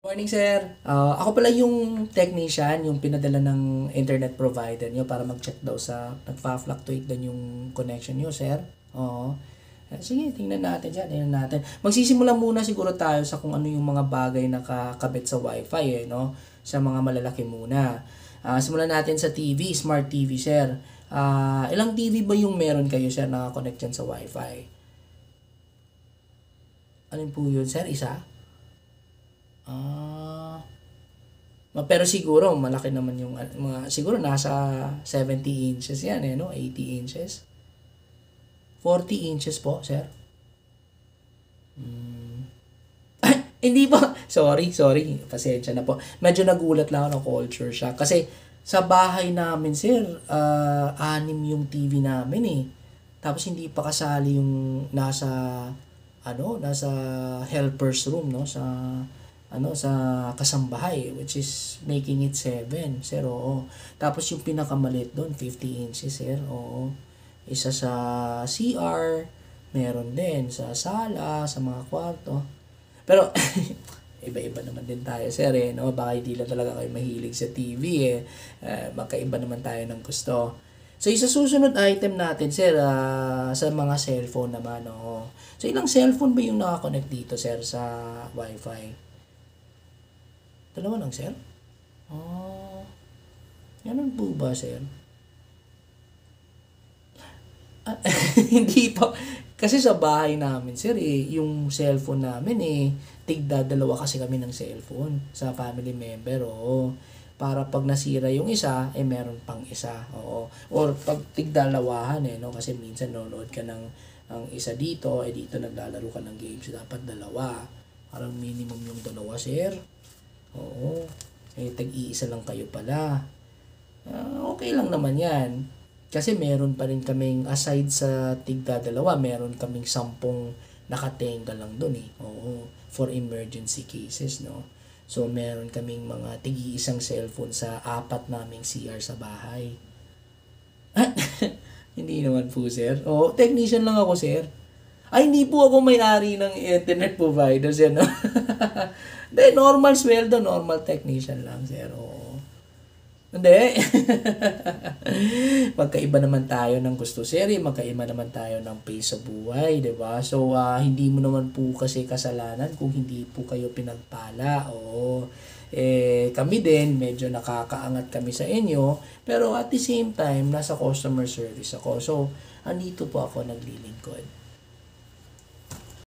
Morning, sir. Ako pala yung technician, yung pinadala ng internet provider nyo para mag-check daw sa nagfa-fluctuate doon yung connection nyo, sir. Oo. Sige, tingnan natin dyan. Tingnan natin. Magsisimula muna siguro tayo sa kung ano yung mga bagay na kakabit sa wifi, no? Sa mga malalaki muna. Simulan natin sa TV, smart TV, sir. Ilang TV ba yung meron kayo, sir, nakakonect dyan sa wifi? Ano po yun, sir? Isa? Ah, pero siguro malaki naman yung mga siguro nasa 70 inches yan no? 80 inches. 40 inches po, sir. Hindi pa. Sorry. Pasensya na po. Medyo nagulat lang ako ng culture shock. Kasi sa bahay namin, sir, anim yung TV namin eh. Tapos hindi pa kasali yung nasa helper's room, no? Sa kasambahay, which is making it 7, sir, oo. Tapos yung pinakamalit doon, 50 inches, sir, oo. Isa sa CR, meron din sa sala, sa mga kwarto. Pero, iba-iba naman din tayo, sir, no? Baka hindi lang talaga kayo mahilig sa TV, magkaiba naman tayo ng gusto. So, isa susunod item natin, sir, sa mga cellphone naman, no? So, ilang cellphone ba yung nakakonect dito, sir, sa Wi-Fi? Dalawa lang, sir? Oh, ganun po ba, sir? Hindi po. Kasi sa bahay namin, sir, yung cellphone namin, tigda dalawa kasi kami ng cellphone sa family member, oo. Para pag nasira yung isa, meron pang isa, oo. Or pag tigdalawahan, no? Kasi minsan nanonood ka ng ang isa dito, dito naglalaro ka ng games, dapat dalawa. Parang minimum yung dalawa, sir. Oo. Tag-iisa lang kayo pala. Okay lang naman yan. Kasi meron pa rin kaming, aside sa tigda dalawa, meron kaming 10 nakatenga lang dun Oo. For emergency cases, no? So, meron kaming mga tig-iisang cellphone sa 4 naming CR sa bahay. Hindi naman po, sir. Oo, technician lang ako, sir. Ay, hindi po ako may-ari ng internet provider, sir, no? Hindi, normal sweldo, normal technician lang, sir. Oo. Hindi. Magkaiba naman tayo ng gusto, sir. Magkaiba naman tayo ng pace sa buhay, di ba? So, hindi mo naman po kasi kasalanan kung hindi po kayo pinagpala. Oo. Kami din, medyo nakakaangat kami sa inyo. Pero at the same time, nasa customer service ako. So, andito po ako naglilingkod.